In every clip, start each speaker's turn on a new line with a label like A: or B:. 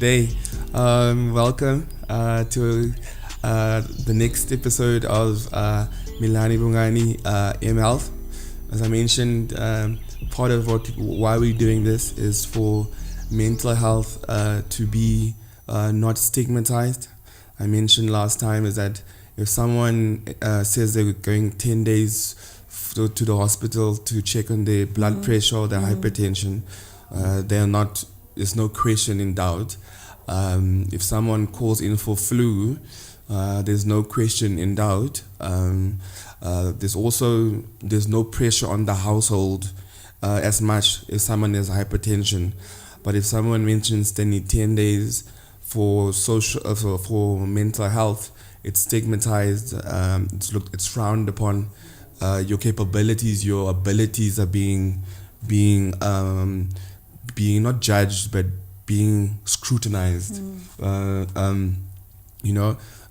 A: day. Welcome to the next episode of MilaniBongani M Health. As I mentioned, part of why we're doing this is for mental health to be not stigmatized. I mentioned last time is that if someone says they're going 10 days to the hospital to check on their blood pressure or their hypertension, there's no question in doubt. If someone calls in for flu, there's no question in doubt. There's no pressure on the household as much if someone has hypertension. But if someone mentions they need 10 days for mental health, it's stigmatized. It's frowned upon. Your capabilities, your abilities are being not judged but being scrutinized.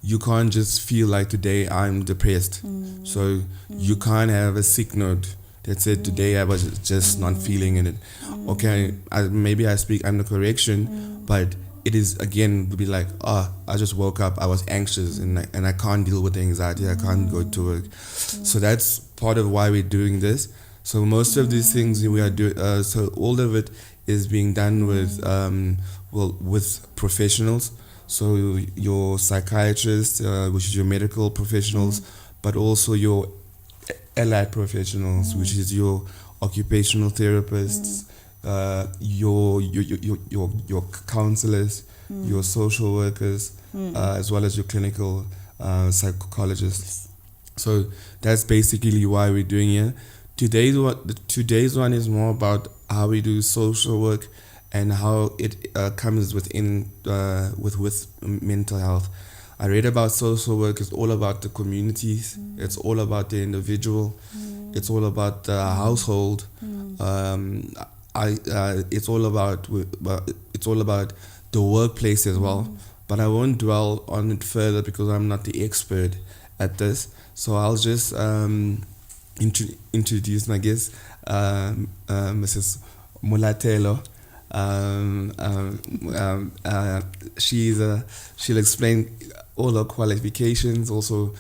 A: You can't just feel like today I'm depressed. So you can't have a sick note that said today I was just not feeling in it. Okay, maybe I speak under correction, but it is again to be like, I just woke up, I was anxious and I can't deal with the anxiety, I can't go to work. So that's part of why we're doing this. So most of these things we are doing, so all of it is being done with professionals. So your psychiatrists, which is your medical professionals, but also your allied professionals, which is your occupational therapists, your counselors, your social workers, as well as your clinical psychologists. So that's basically why we're doing it. Today's one is more about how we do social work and how it comes within with mental health. I read about social work. It's all about the communities. It's all about the individual. It's all about the household. It's all about the workplace as well. But I won't dwell on it further because I'm not the expert at this. So I'll just introduce my guest, Mrs. Molatelo. She'll explain all her qualifications. Also,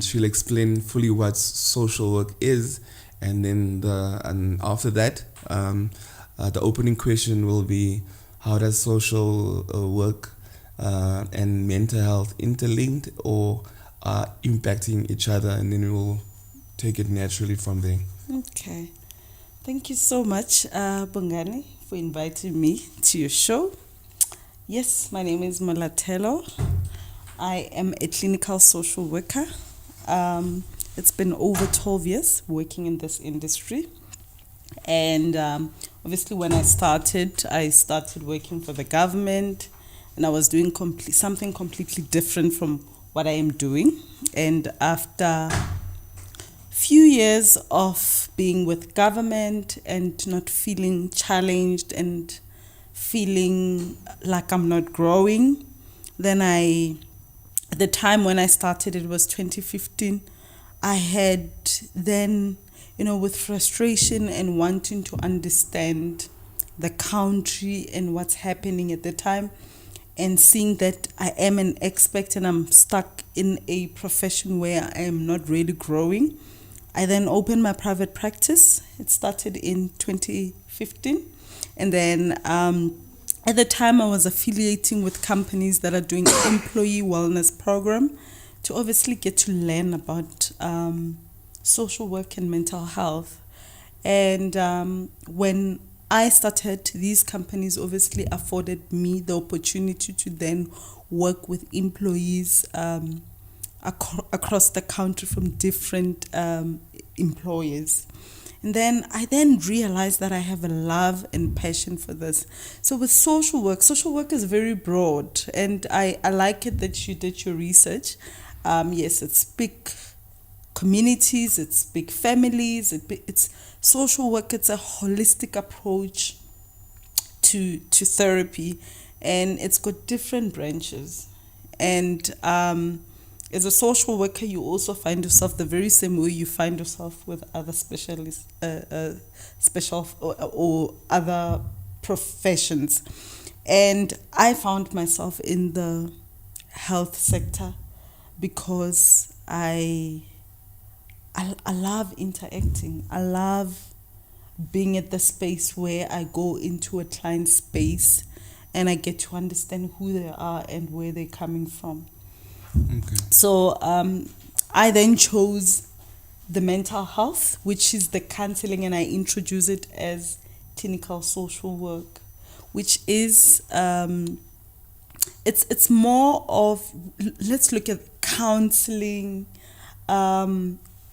A: she'll explain fully what social work is, and then after that, the opening question will be, how does social work and mental health interlinked or impacting each other, and then we will take it naturally from there.
B: Okay. Thank you so much, Bongani, for inviting me to your show. Yes, my name is Molatelo. I am a clinical social worker. It's been over 12 years working in this industry. And obviously when I started working for the government, and I was doing something completely different from what I am doing. And after few years of being with government and not feeling challenged and feeling like I'm not growing, then at the time when I started, it was 2015, I had then, with frustration and wanting to understand the country and what's happening at the time, and seeing that I am an expert and I'm stuck in a profession where I am not really growing, I then opened my private practice. It started in 2015. And then at the time I was affiliating with companies that are doing employee wellness program to obviously get to learn about social work and mental health. And when I started, these companies obviously afforded me the opportunity to then work with employees across the country from different employers. And then I realized that I have a love and passion for this. So with social work is very broad, and I like it that you did your research. Yes, it's big communities, it's big families, it's social work. It's a holistic approach to therapy, and it's got different branches. And as a social worker, you also find yourself the very same way you find yourself with other specialists, or other professions. And I found myself in the health sector because I love interacting. I love being at the space where I go into a client space and I get to understand who they are and where they're coming from.
A: Okay.
B: So I then chose the mental health, which is the counseling, and I introduce it as clinical social work, which is it's more of, let's look at counseling,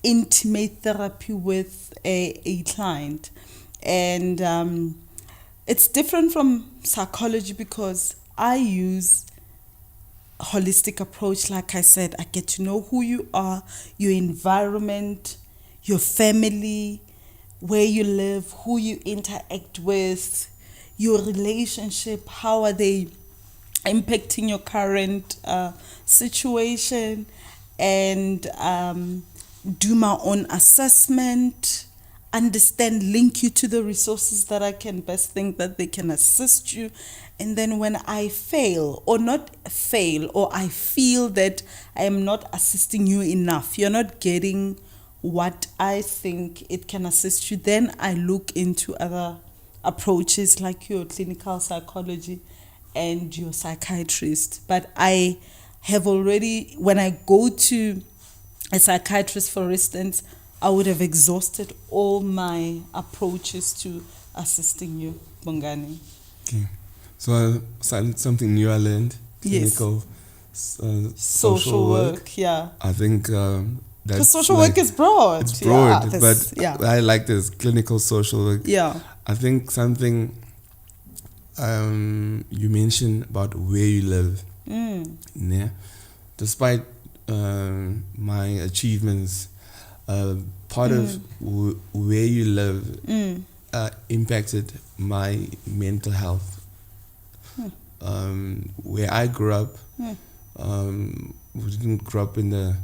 B: intimate therapy with a client. And it's different from psychology because I use a holistic approach. Like I said, I get to know who you are, your environment, your family, where you live, who you interact with, your relationship, how are they impacting your current situation, and do my own assessment, understand, link you to the resources that I can best think that they can assist you. And then when I fail or not fail, or I feel that I am not assisting you enough, you're not getting what I think it can assist you, then I look into other approaches like your clinical psychology and your psychiatrist. But I have already, when I go to a psychiatrist, for instance, I would have exhausted all my approaches to assisting you, Bongani.
A: Okay. So something new I learned.
B: Yes.
A: Clinical
B: Social work, yeah.
A: I think that's
B: Because social
A: like,
B: work is broad.
A: it's broad,
B: Yeah,
A: but I like this clinical social work.
B: Yeah.
A: I think something you mentioned about where you live. Yeah. Despite my achievements, part of where you live impacted my mental health. Where I grew up, we didn't grow up in the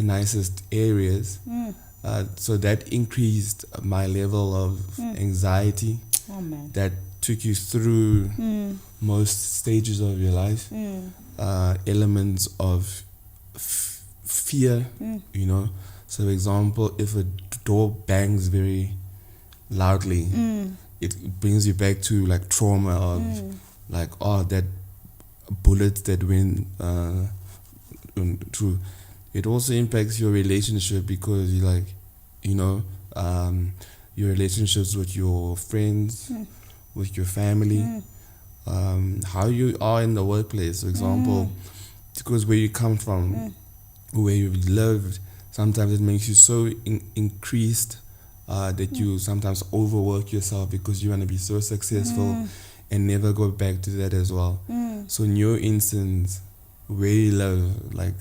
A: nicest areas, so that increased my level of anxiety.
B: Oh, man.
A: That took you through most stages of your life. Elements of fear, you know. So, for example, if a door bangs very loudly, it brings you back to like trauma of like, oh, that bullet that went through. It also impacts your relationship because you like, you know, your relationships with your friends, with your family, how you are in the workplace, for example, because where you come from, where you've lived, sometimes it makes you so increased that you sometimes overwork yourself because you want to be so successful and never go back to that as well. So in your instance, where you live, like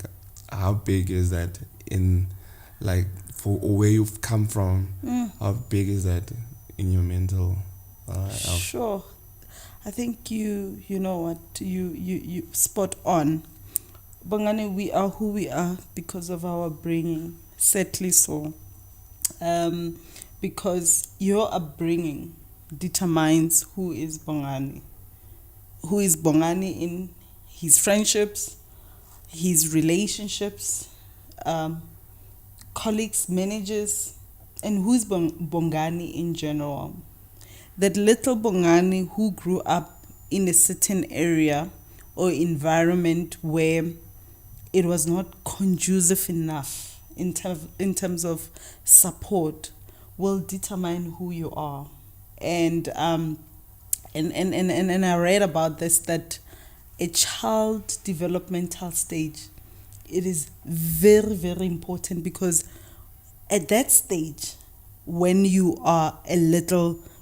A: how big is that in like for where you've come from, how big is that in your mental health?
B: Sure. I think you know what, you spot on. Bongani, we are who we are because of our upbringing, sadly so. Because your upbringing determines who is Bongani. Who is Bongani in his friendships, his relationships, colleagues, managers, and who's Bongani in general. That little Bongani who grew up in a certain area or environment where it was not conducive enough in terms of support will determine who you are. And I read about this, that a child developmental stage, it is very, very important, because at that stage, when you are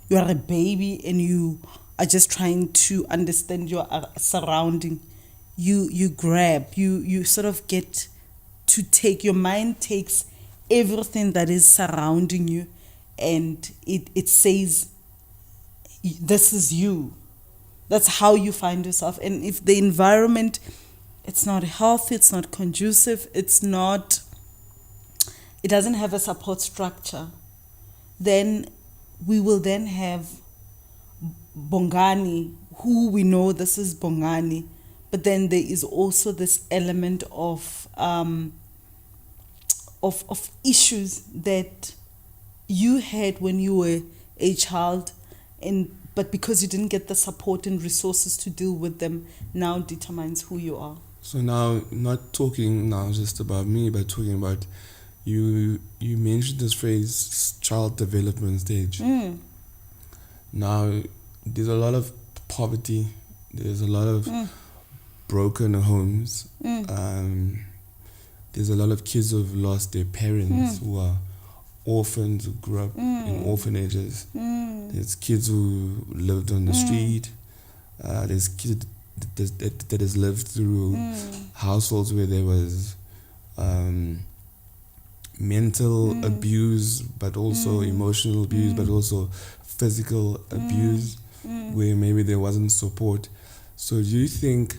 B: you are a baby and you are just trying to understand your surrounding, you grab, you sort of get to take, your mind takes everything that is surrounding you, and it says, this is you. That's how you find yourself. And if the environment, it's not healthy, it's not conducive, it doesn't have a support structure, then we will then have Bongani who we know, this is Bongani, but then there is also this element of issues that you had when you were a child, but because you didn't get the support and resources to deal with them, now determines who you are.
A: So now, not talking now just about me, but talking about you mentioned this phrase, child development stage. Now, there's a lot of poverty. There's a lot of broken homes. There's a lot of kids who've lost their parents, who are orphans, who grew up in orphanages. There's kids who lived on the street. There's kids that has lived through households where there was mental abuse, but also emotional abuse, but also physical abuse, where maybe there wasn't support. So do you think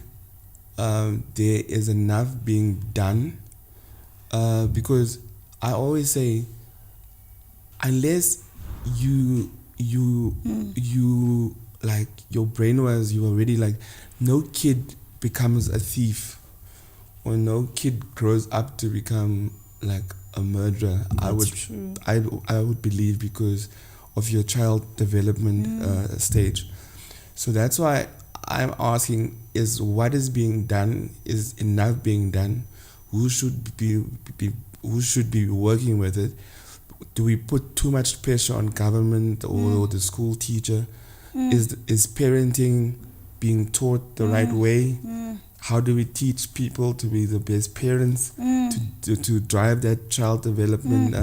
A: there is enough being done? Because I always say, unless you like your brain was, you already like, no kid becomes a thief, or no kid grows up to become like a murderer.
B: True.
A: I would believe, because of your child development stage. So that's why I'm asking, is what is being done, is enough being done? Who should be working with it? Do we put too much pressure on government or the school teacher? Is parenting being taught the right way? How do we teach people to be the best parents, to drive that child development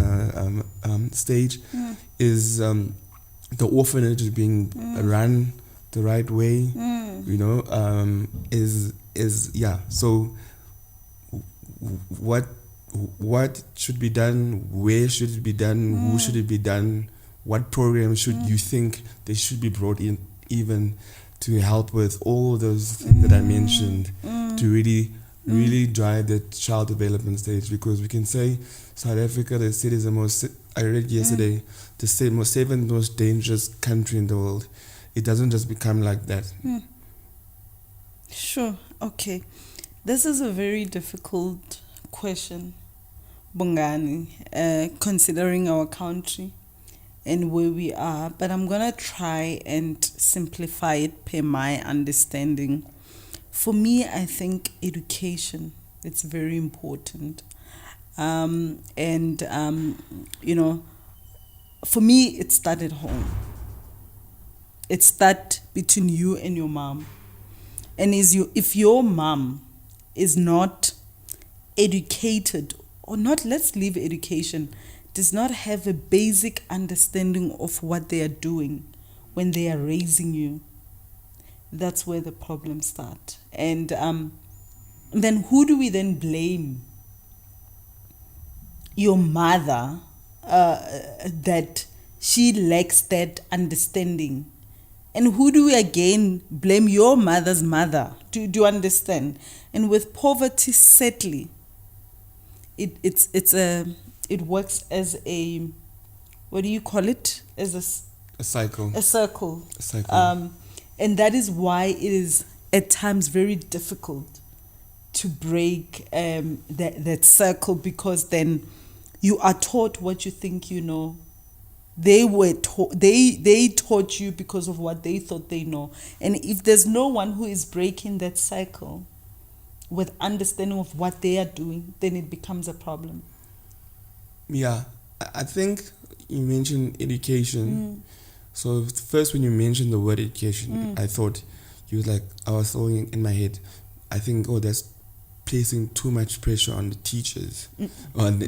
A: stage? Is the orphanage being run the right way? You know, so what should be done? Where should it be done? Who should it be done? What program should you think they should be brought in, even to help with all those things that I mentioned, to really drive the child development stage? Because we can say South Africa, they said, is the most, I read yesterday, the seventh most dangerous country in the world. It doesn't just become like that.
B: Sure. Okay. This is a very difficult question, Bongani, considering our country and where we are, but I'm gonna try and simplify it per my understanding. For me, I think education, it's very important. You know, for me, it started home. It starts between you and your mom. And if your mom is not educated, or not, let's leave education, does not have a basic understanding of what they are doing when they are raising you, that's where the problems start. And then who do we then blame? Your mother, that she lacks that understanding. And who do we again blame? Your mother's mother. Do you understand? And with poverty, sadly, it works as a, what do you call it? As a
A: cycle.
B: A circle.
A: A cycle.
B: And that is why it is at times very difficult to break that circle, because then you are taught what you think you know. They were taught. They taught you because of what they thought they know. And if there's no one who is breaking that cycle with understanding of what they are doing, then it becomes a problem.
A: Yeah, I think you mentioned education. So first, when you mentioned the word education, I thought you was like, I was throwing in my head, I think, oh, that's placing too much pressure on the teachers, but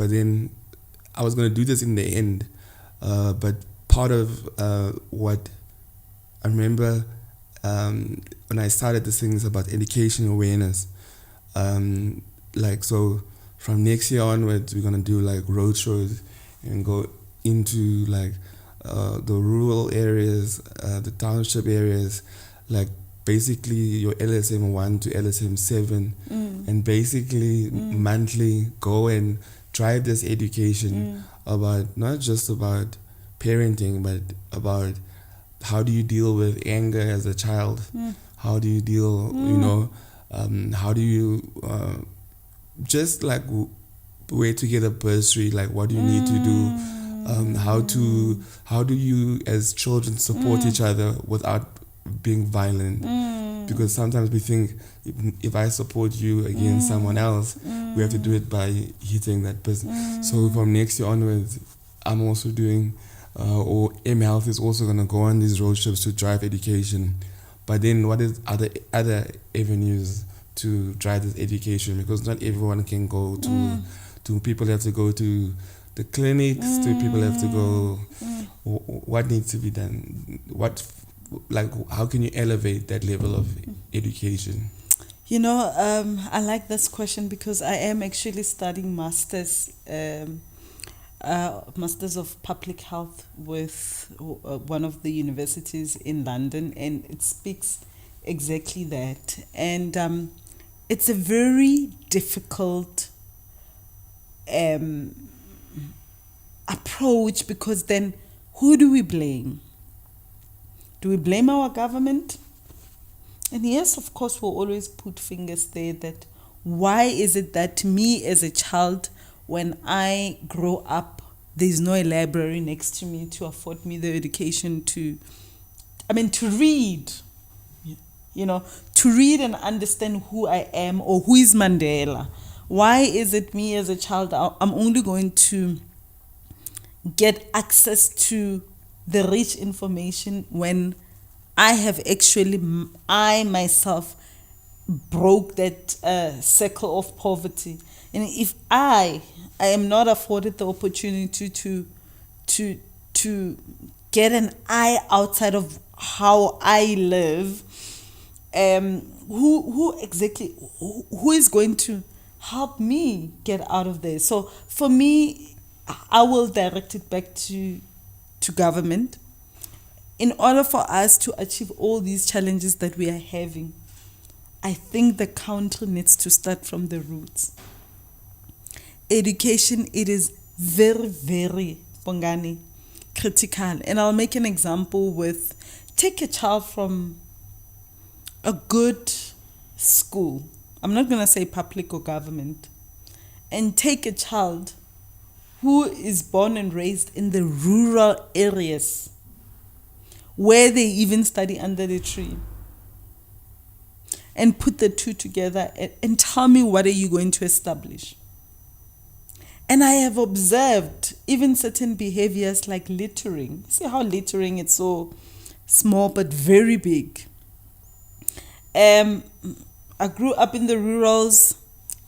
A: then I was going to do this in the end, but part of what I remember when I started this thing is about education awareness. So from next year onwards, we're going to do like road shows and go into like the rural areas, the township areas, like basically your LSM 1 to LSM 7, and basically monthly go and drive this education about, not just about parenting, but about how do you deal with anger as a child? How do you deal, how do you just like where to get a bursary, like what do you need to do, how do you as children support each other without being violent? Because sometimes we think if I support you against someone else, we have to do it by hitting that person. So from next year onwards, I'm also doing, or M Health is also going to go on these road trips to drive education. But then what is other avenues to drive this education? Because not everyone can go to people have to go to the clinics, to people have to go. What needs to be done? How can you elevate that level of education?
B: I like this question because I am actually studying masters of public health with one of the universities in London, and it speaks exactly that. And it's a very difficult approach, because then who do we blame? Do we blame our government? And yes, of course, we'll always put fingers there that why is it that me as a child, when I grow up, there's no library next to me to afford me the education to read, to read and understand who I am or who is Mandela. Why is it me as a child, I'm only going to get access to the rich information when I have actually, I myself broke that circle of poverty. And if I am not afforded the opportunity to get an eye outside of how I live, who is going to help me get out of there? So for me, I will direct it back to government. In order for us to achieve all these challenges that we are having, I think the country needs to start from the roots. Education, it is very, very, Bongani, critical. And I'll make an example with, take a child from a good school. I'm not going to say public or government. And take a child who is born and raised in the rural areas, where they even study under the tree, and put the two together and tell me, what are you going to establish? And I have observed even certain behaviors like littering. See how littering is so small but very big. I grew up in the rurals,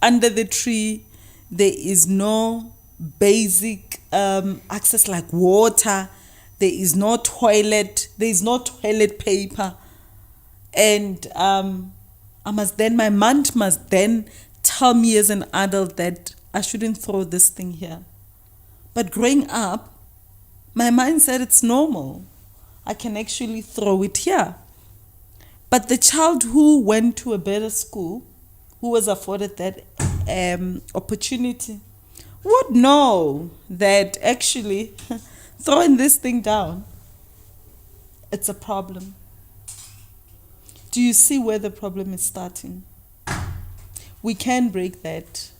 B: under the tree. There is no basic access like water. There is no toilet. There is no toilet paper. And my mom must then tell me as an adult that I shouldn't throw this thing here. But growing up, my mind said it's normal. I can actually throw it here. But the child who went to a better school, who was afforded that opportunity, would know that actually throwing this thing down, it's a problem. Do you see where the problem is starting? We can break that.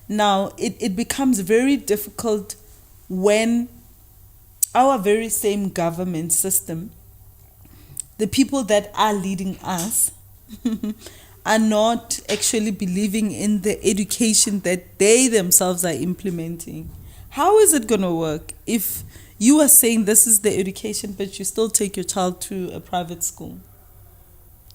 B: Now, it becomes very difficult when our very same government system, the people that are leading us, are not actually believing in the education that they themselves are implementing. How is it going to work if you are saying this is the education, but you still take your child to a private school?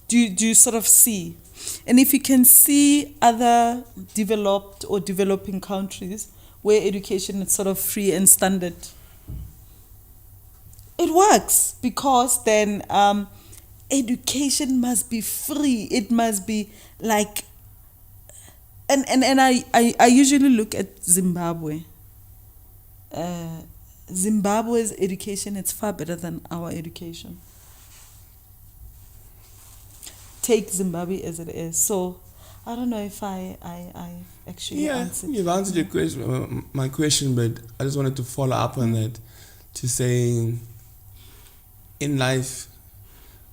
B: Do you sort of see? And if you can see other developed or developing countries where education is sort of free and standard, it works, because then education must be free. It must be like, and I usually look at Zimbabwe. Zimbabwe's education is far better than our education. Take Zimbabwe as it is. So I don't know if I actually answered.
A: You've answered your question, my question, but I just wanted to follow up on that, to say in life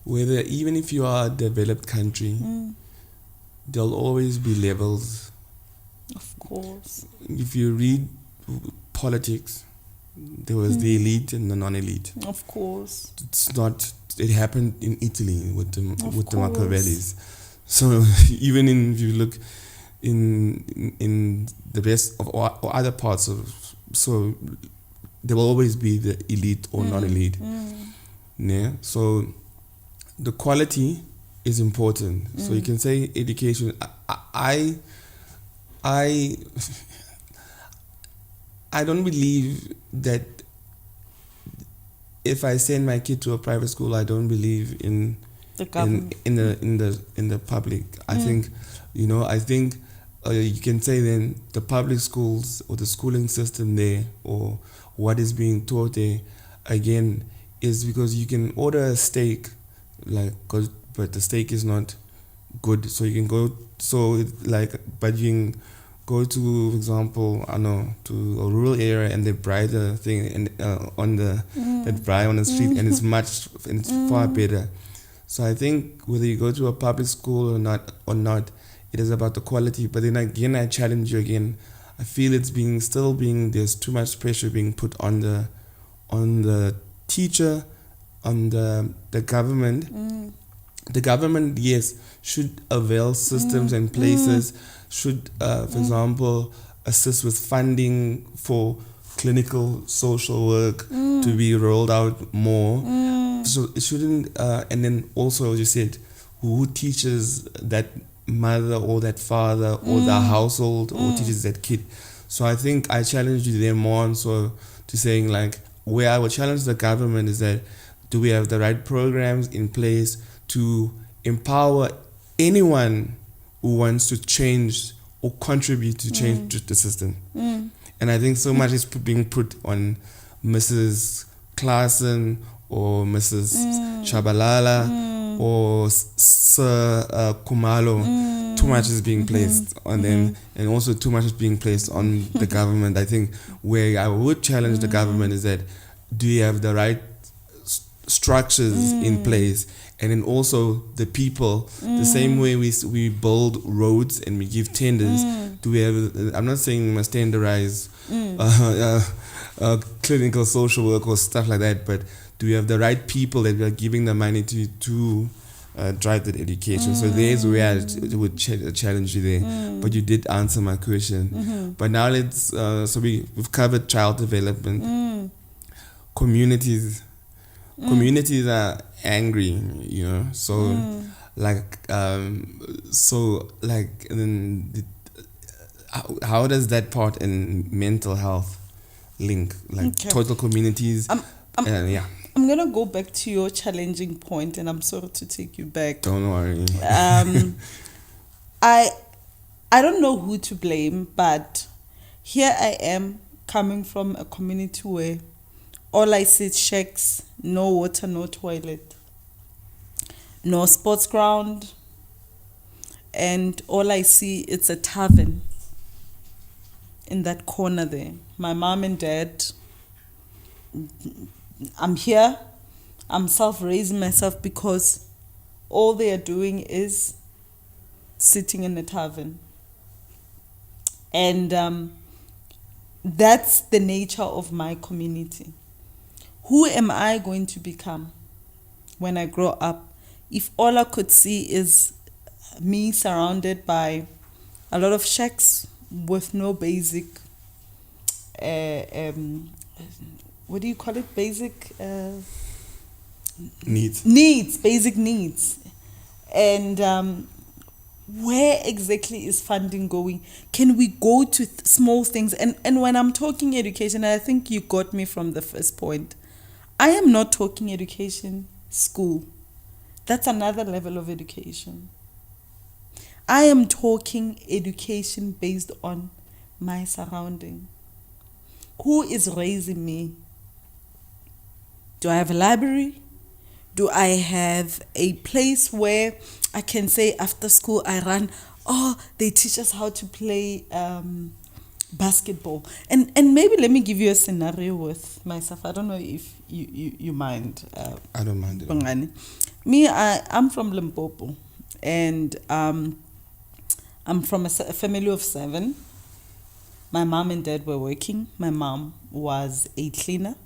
A: whether even if you are a developed country, there'll always be levels.
B: Of course.
A: If you read politics, there was the elite and the non-elite.
B: Of course.
A: It's not. It happened in Italy with the Machiavellis. So even if you look in the rest of or other parts of, so there will always be the elite or non-elite. Yeah. So the quality is important. So you can say education. I don't believe that if I send my kid to a private school, I don't believe in
B: the government.
A: in the public. I think, I think you can say then the public schools or the schooling system there or what is being taught there again is because you can order a steak, but the steak is not good. So you can go but you can go to, for example, to a rural area and they braai the thing and on the that braai on the street and it's far better. So I think whether you go to a public school or not, it is about the quality. But then again, I challenge you again. I feel it's there's too much pressure being put on the teacher, on the government. The government, yes, should avail systems and places, should, for example, assist with funding for clinical social work to be rolled out more. So it shouldn't, and then also, as you said, who teaches that mother or that father or the household or teaches that kid. So I think I challenge you there more on to saying where I would challenge the government is that do we have the right programs in place to empower anyone who wants to change or contribute to change the system. And I think so much is being put on Mrs. Klassen or Mrs. Shabalala or Sir Kumalo. Too much is being placed on them, and also too much is being placed on the government. I think where I would challenge the government is that do you have the right structures in place, and then also the people, the same way we build roads and we give tenders, do we have, I'm not saying we must tenderize clinical social work or stuff like that, but do we have the right people that we are giving the money to drive that education? So there's where I would challenge you there, but you did answer my question. But now let's, so we've covered child development, communities are angry, so then how does that part in mental health link, total communities?
B: I'm gonna go back to your challenging point, and I'm sorry to take you back.
A: Don't worry.
B: I don't know who to blame, but here I am coming from a community where all I see is shacks, no water, no toilet, no sports ground, and all I see is a tavern in that corner there. My mom and dad, I'm here, I'm self-raising myself because all they are doing is sitting in the tavern. And that's the nature of my community. Who am I going to become when I grow up if all I could see is me surrounded by a lot of shacks with no basic, what do you call it? Basic basic needs. And where exactly is funding going? Can we go to small things? And when I'm talking education, I think you got me from the first point. I am not talking education, school. That's another level of education. I am talking education based on my surrounding. Who is raising me? Do I have a library? Do I have a place where I can say after school I run, they teach us how to play basketball. And maybe let me give you a scenario with myself. I don't know if you mind.
A: I don't mind it.
B: Bongani. Me, I'm from Limpopo, and I'm from a family of 7. My mom and dad were working. My mom was a cleaner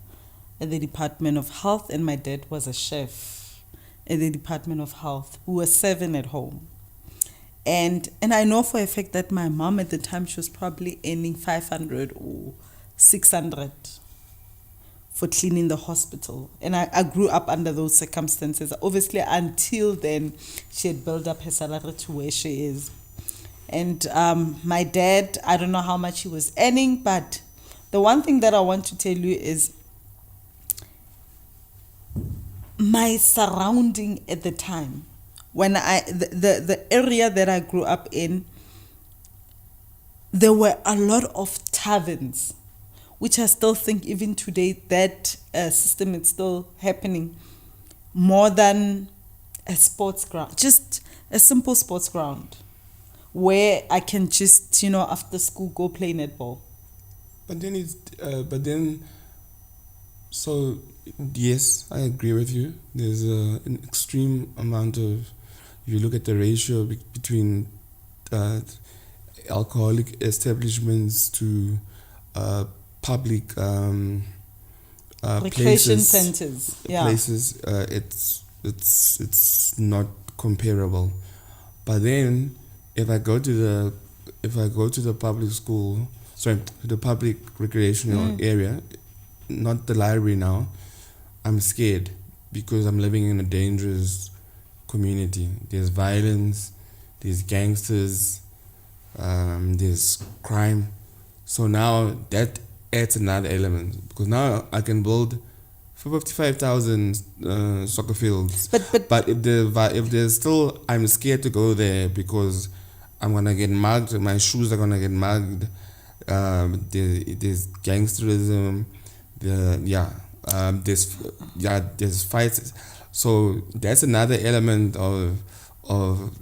B: at the Department of Health, and my dad was a chef at the Department of Health. We were 7 at home. And I know for a fact that my mom at the time, she was probably earning 500 or 600 for cleaning the hospital. And I grew up under those circumstances. Obviously, until then, she had built up her salary to where she is. And my dad, I don't know how much he was earning, but the one thing that I want to tell you is my surrounding at the time. When the area that I grew up in, there were a lot of taverns, which I still think even today that system is still happening, more than a sports ground, just a simple sports ground where I can just, after school go play netball.
A: So yes, I agree with you. There's an extreme amount of, if you look at the ratio between alcoholic establishments to public
B: recreation centers,
A: places, it's not comparable. But then, if I go to the public school, to the public recreational area, not the library now, I'm scared because I'm living in a dangerous community. There's violence, there's gangsters, there's crime. So now that adds another element, because now I can build 55,000 soccer fields. But if there's still, I'm scared to go there because I'm gonna get mugged. My shoes are gonna get mugged. There's gangsterism. There's fights. So that's another element of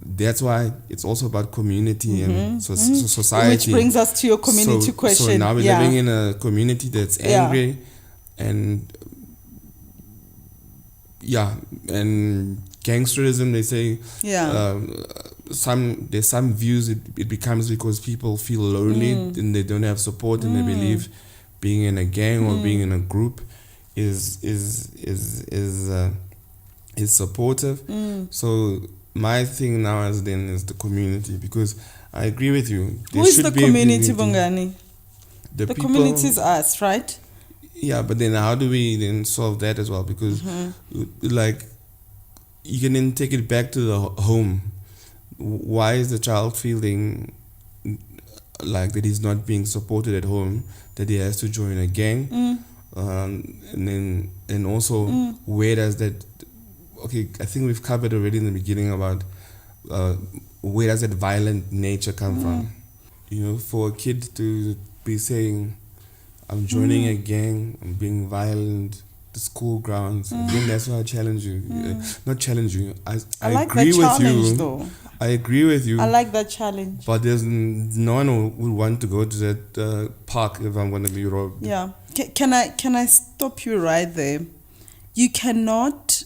A: that's why it's also about community and society.
B: Which brings us to your community question.
A: So now we're living in a community that's angry and gangsterism. They say there's some views it becomes because people feel lonely and they don't have support and they believe being in a gang or being in a group is supportive. So my thing now is the community, because I agree with you.
B: Who is the community, Bongani? The community is us, right?
A: Yeah, but then how do we then solve that as well? Because like you can then take it back to the home. Why is the child feeling like that he's not being supported at home, that he has to join a gang? And also where does that, I think we've covered already in the beginning about where does that violent nature come from? For a kid to be saying, I'm joining a gang, I'm being violent, the school grounds. Again, that's why I challenge you. Not challenge you. I
B: like
A: agree
B: that
A: with
B: challenge,
A: you.
B: though.
A: I agree with you.
B: I like that challenge.
A: But there's no one who would want to go to that park if I'm going to be robbed.
B: Yeah. Can I stop you right there? You cannot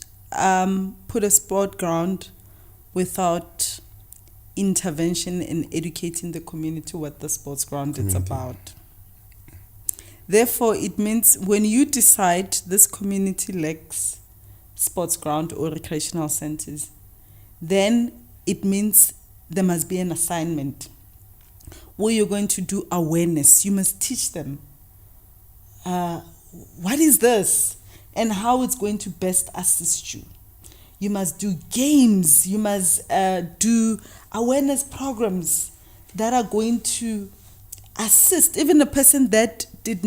B: put a sport ground without intervention in educating the community what the sports ground is about. Therefore, it means when you decide this community lacks sports ground or recreational centers, then it means there must be an assignment where you're going to do awareness. You must teach them what is this and how it's going to best assist you. You must do games. You must do awareness programs that are going to assist even a person that did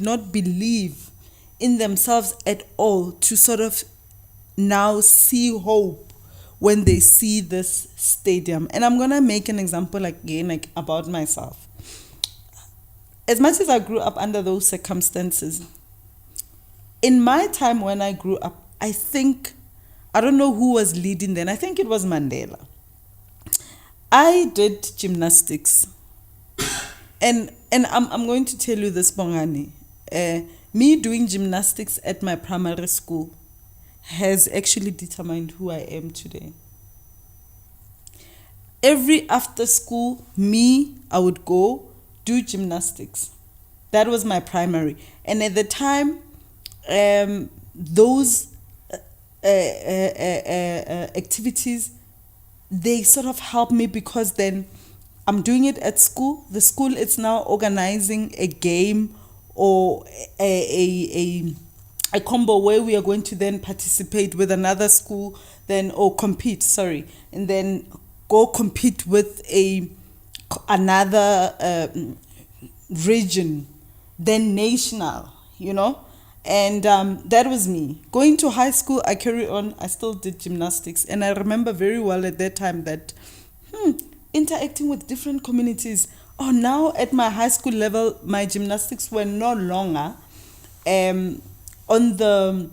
B: not believe in themselves at all to sort of now see hope when they see this stadium. And I'm going to make an example again about myself. As much as I grew up under those circumstances, in my time when I grew up, I don't know who was leading then. I think it was Mandela. I did gymnastics. And I'm going to tell you this, Bongani. Me doing gymnastics at my primary school has actually determined who I am today. Every after school, I would go do gymnastics. That was my primary. And at the time, those activities, they sort of helped me because then I'm doing it at school. The school is now organizing a game or a combo where we are going to then participate with another school, and then go compete with another region, then national, And that was me. Going to high school, I still did gymnastics. And I remember very well at that time that interacting with different communities. Oh, now at my high school level, my gymnastics were no longer on the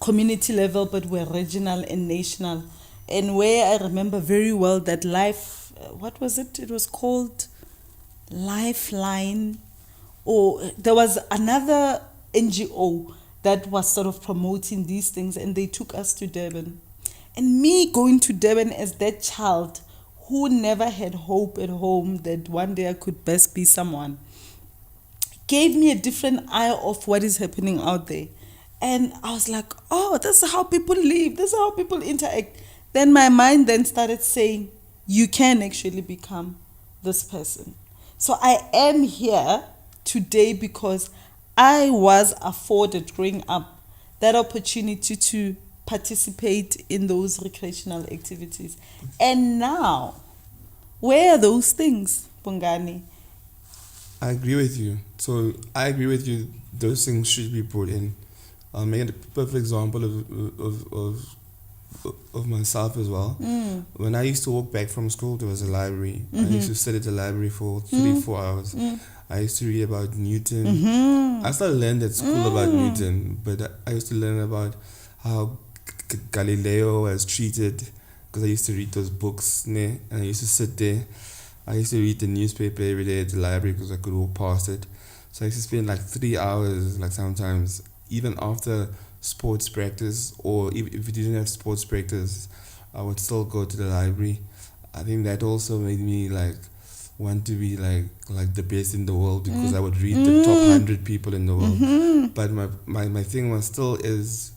B: community level, but were regional and national. And where I remember very well that what was it? It was called Lifeline. Or there was another NGO that was sort of promoting these things, and they took us to Durban. And me going to Durban as that child who never had hope at home that one day I could best be someone, gave me a different eye of what is happening out there. And I was like, oh, this is how people live. This is how people interact. Then my mind then started saying, you can actually become this person. So I am here today because I was afforded growing up that opportunity to participate in those recreational activities. And now, where are those things, Bongani?
A: I agree with you. So I agree with you. Those things should be put in. I'll make a perfect example of myself as well. When I used to walk back from school, there was a library. I used to sit at the library for 3-4 hours. I used to read about Newton. I still learned at school about Newton, but I used to learn about how Galileo was treated, because I used to read those books, and I used to sit there. I used to read the newspaper every day at the library because I could walk past it. So I used to spend like 3 hours, like sometimes, even after sports practice, or if we didn't have sports practice, I would still go to the library. I think that also made me like want to be like the best in the world, because I would read the top 100 people in the world. But my thing was still is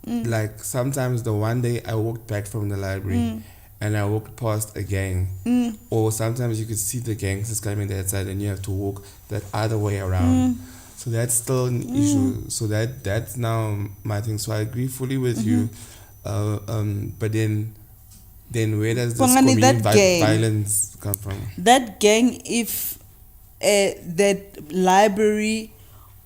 A: like sometimes the one day I walked back from the library and I walked past a gang, or sometimes you could see the gangsters coming that side and you have to walk that other way around. So that's still an issue. So that's now my thing. So I agree fully with you. But then where does this community violence come from?
B: That gang, if that library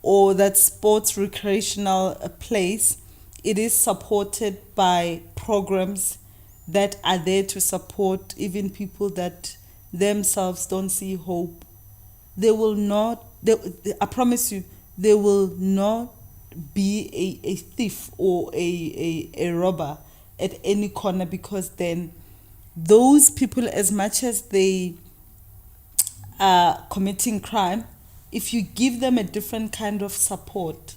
B: or that sports recreational place, it is supported by programs that are there to support even people that themselves don't see hope. They will not, I promise you, there will not be a thief or a robber at any corner, because then those people, as much as they are committing crime, if you give them a different kind of support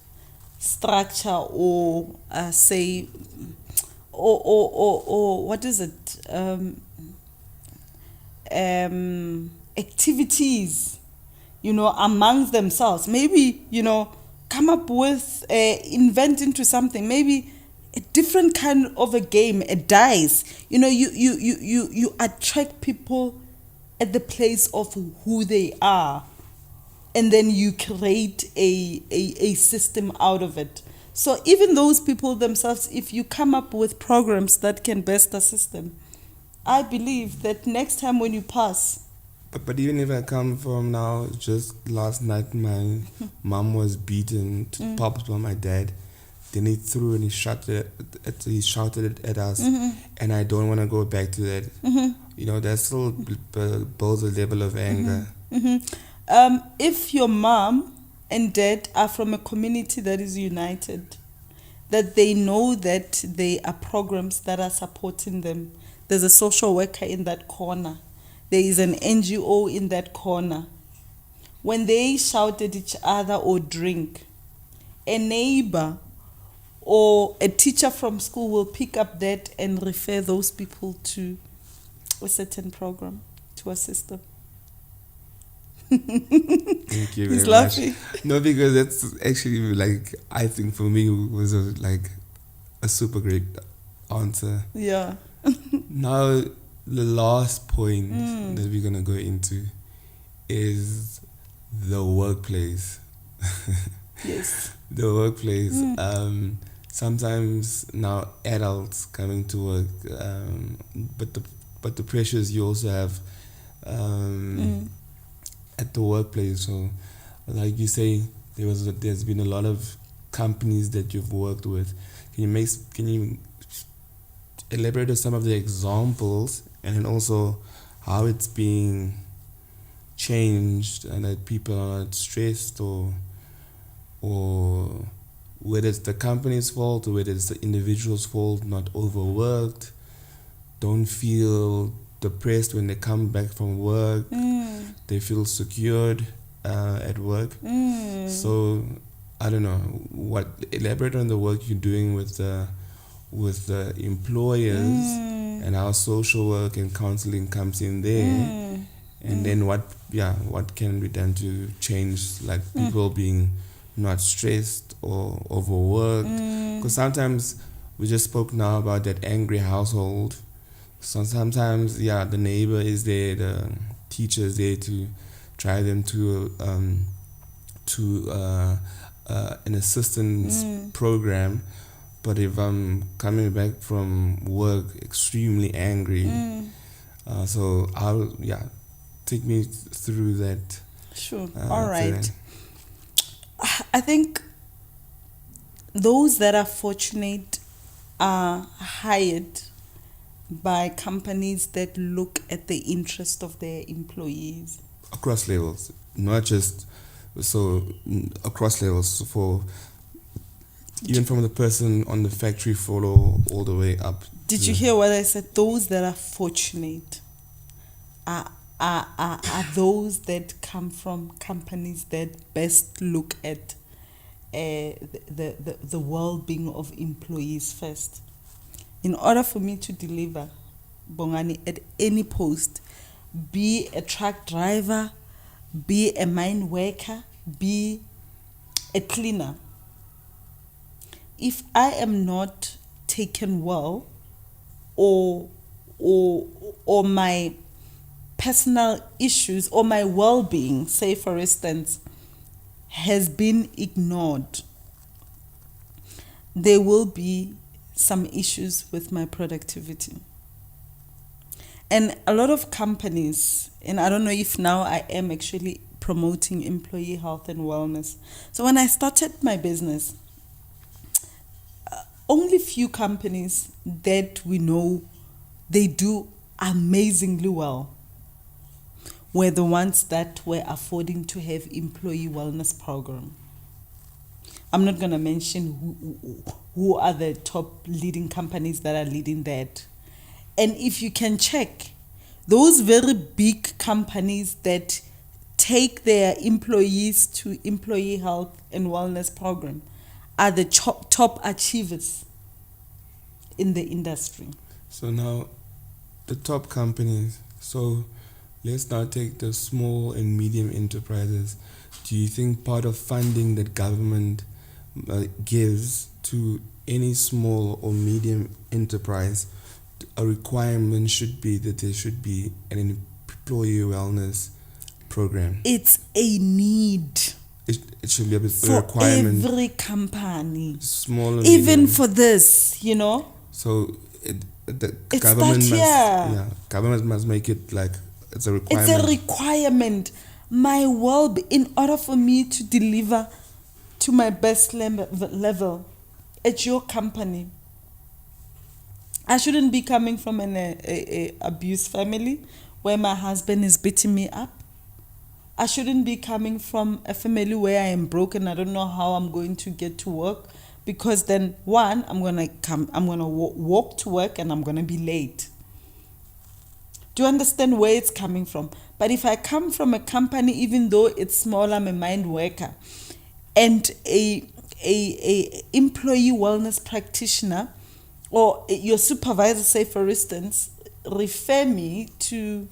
B: structure, or say, or what is it, activities, amongst themselves, maybe, come up with, invent into something, maybe a different kind of a game, a dice. You attract people at the place of who they are, and then you create a system out of it. So even those people themselves, if you come up with programs that can best assist them, I believe that next time when you pass.
A: But even if I come from now, just last night my mom was beaten to pulp by my dad. Then he threw and he shouted it at us, and I don't want to go back to that. That still builds a level of anger.
B: If your mom and dad are from a community that is united, that they know that there are programs that are supporting them, there's a social worker in that corner, there is an NGO in that corner. When they shout at each other or drink, a neighbor or a teacher from school will pick up that and refer those people to a certain program to assist them.
A: Thank you very
B: He's laughing.
A: much. No, because that's actually like, I think for me was like a super great answer.
B: Yeah.
A: Now, the last point that we're gonna go into is the workplace.
B: Yes.
A: The workplace. Sometimes now adults coming to work, but the pressures you also have at the workplace. So, like you say, there's been a lot of companies that you've worked with. Can you elaborate on some of the examples, and then also how it's being changed, and that people are not stressed, or whether it's the company's fault or whether it's the individual's fault, not overworked, don't feel depressed when they come back from work, they feel secured at work. So I don't know, elaborate on the work you're doing with the employers, and how social work and counseling comes in there, and then what can be done to change, like, people being not stressed or overworked. Because sometimes, we just spoke now about that angry household. So sometimes, the neighbor is there, the teacher is there to try them to an assistance program. But if I'm coming back from work extremely angry, so take me through that.
B: Sure. All right. I think those that are fortunate are hired by companies that look at the interest of their employees.
A: Across levels, not just across levels, for even from the person on the factory floor all the way up.
B: Did you hear what I said? Those that are fortunate are those that come from companies that best look at the well-being of employees first. In order for me to deliver, Bongani, at any post, be a truck driver, be a mine worker, be a cleaner, if I am not taken well, or my personal issues or my well-being, say for instance, has been ignored, there will be some issues with my productivity. And a lot of companies, and I don't know if now I am actually promoting employee health and wellness. So when I started my business, only few companies that we know they do amazingly well were the ones that were affording to have employee wellness program. I'm not going to mention who are the top leading companies that are leading that. And if you can check, those very big companies that take their employees to employee health and wellness program are the top achievers in the industry.
A: So now, the top companies. So let's now take the small and medium enterprises. Do you think part of funding that government gives to any small or medium enterprise, a requirement should be that there should be an employee wellness program?
B: It's a need.
A: It should be a
B: for
A: requirement.
B: For every company.
A: Small and
B: even
A: medium.
B: For this,
A: So the government must make it like it's a requirement.
B: It's a requirement. My in order for me to deliver to my best level at your company, I shouldn't be coming from an abused family where my husband is beating me up. I shouldn't be coming from a family where I am broken. I don't know how I'm going to get to work, because then I'm gonna walk to work and I'm gonna be late. Do you understand where it's coming from? But if I come from a company, even though it's small, I'm a mind worker, and a employee wellness practitioner or your supervisor, say for instance, refer me to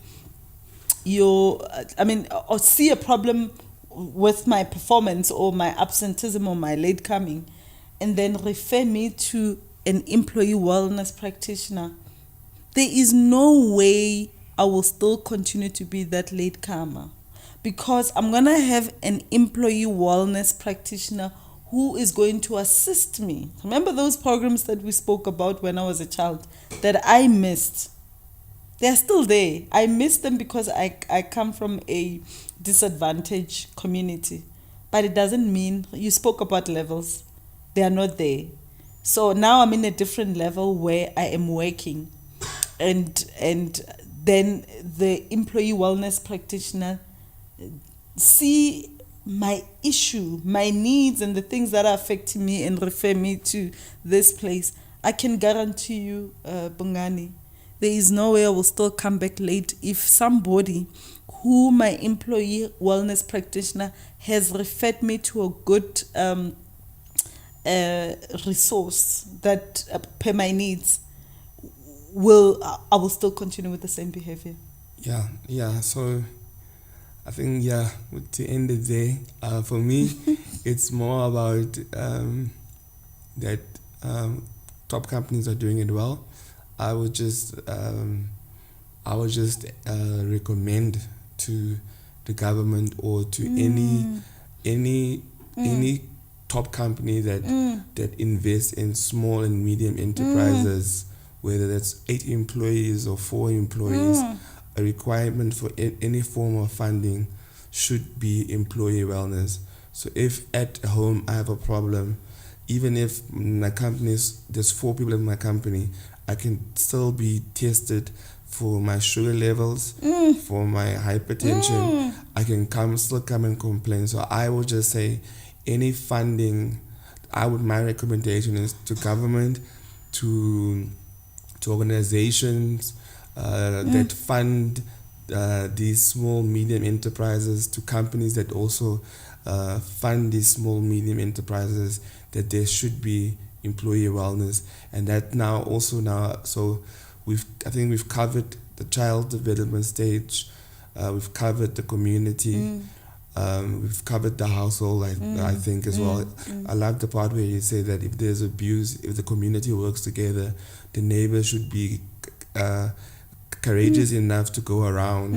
B: or see a problem with my performance or my absenteeism or my late coming, and then refer me to an employee wellness practitioner, there is no way I will still continue to be that late comer, because I'm going to have an employee wellness practitioner who is going to assist me. Remember those programs that we spoke about when I was a child that I missed? They're still there. I miss them because I come from a disadvantaged community. But it doesn't mean, you spoke about levels, they are not there. So now I'm in a different level where I am working. And then the employee wellness practitioner see my issue, my needs, and the things that are affecting me and refer me to this place. I can guarantee you, Bongani, there is no way I will still come back late if somebody who my employee wellness practitioner has referred me to a good resource that per my needs, I will still continue with the same behavior.
A: Yeah. So I think, to end the day, for me, it's more about that top companies are doing it well. I would just recommend to the government or to any top company that invests in small and medium enterprises, whether that's 8 employees or 4 employees, a requirement for any form of funding should be employee wellness. So if at home I have a problem, even if my company's, there's 4 people in my company, I can still be tested for my sugar levels, for my hypertension. I can still come and complain. So I would just say any funding, my recommendation is to government, to organizations that fund these small, medium enterprises, to companies that also fund these small, medium enterprises, that there should be employee wellness. And that so I think we've covered the child development stage, we've covered the community, we've covered the household, I think as well. I like the part where you say that if there's abuse, if the community works together, the neighbors should be courageous enough to go around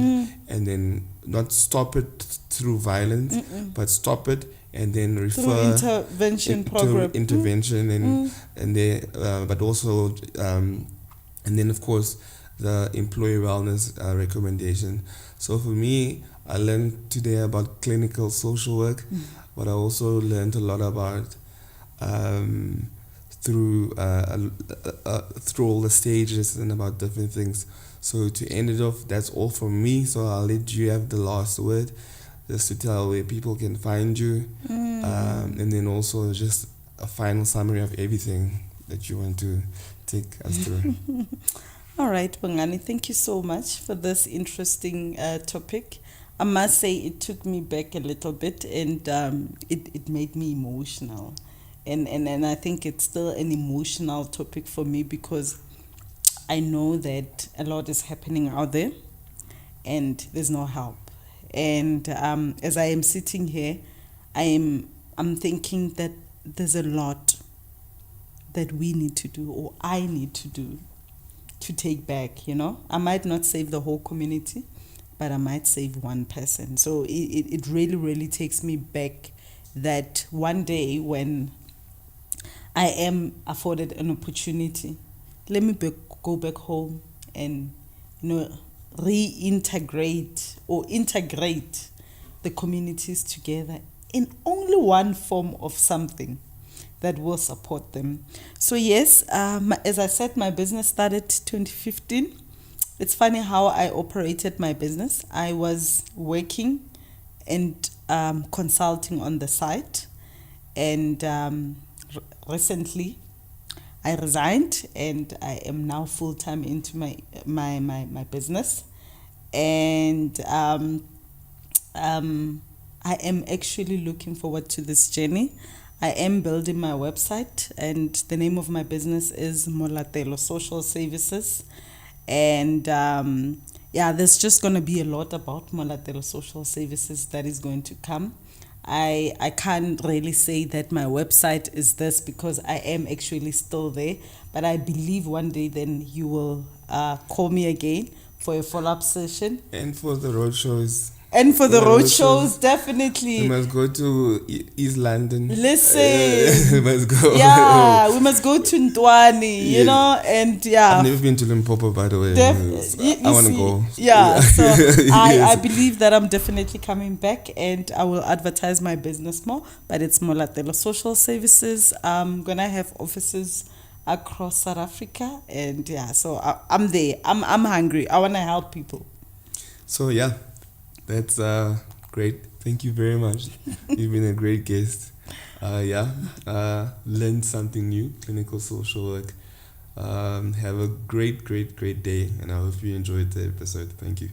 A: and then not stop it through violence, but stop it and then refer
B: through intervention program.
A: But also and then of course the employee wellness recommendation. So for me, I learned today about clinical social work, but I also learned a lot about through all the stages and about different things. So to end it off, that's all from me. So I'll let you have the last word, just to tell where people can find you, and then also just a final summary of everything that you want to take us through.
B: All right, Bongani, thank you so much for this interesting topic. I must say it took me back a little bit, and it made me emotional. And I think it's still an emotional topic for me, because I know that a lot is happening out there and there's no help. And as I am sitting here, I'm thinking that there's a lot that we need to do, or I need to do, to take back, I might not save the whole community, but I might save one person. So it really, really takes me back, that one day when I am afforded an opportunity, let me go back home and reintegrate or integrate the communities together in only one form of something that will support them. So yes, as I said, my business started 2015. It's funny how I operated my business. I was working and consulting on the side, and recently I resigned and I am now full-time into my business. and I am actually looking forward to this journey. I am building my website, and the name of my business is Molatelo Social Services. And there's just going to be a lot about Molatelo Social Services that is going to come. I can't really say that my website is this because I am actually still there, but I believe one day then you will call me again for a follow-up session.
A: And for the road shows.
B: And for the road shows, definitely.
A: We must go to East London.
B: Listen.
A: We must go.
B: Yeah, we must go to Ntwani, you know, and
A: I've never been to Limpopo, by the way. I want to go.
B: Yeah, so I believe that I'm definitely coming back, and I will advertise my business more, but it's Molatelo Social Services. I'm going to have offices across South Africa, and so I'm there. I'm hungry. I want to help people.
A: So, that's great. Thank you very much. You've been a great guest. Learned something new, clinical social work. Have a great day, and I hope you enjoyed the episode. Thank you.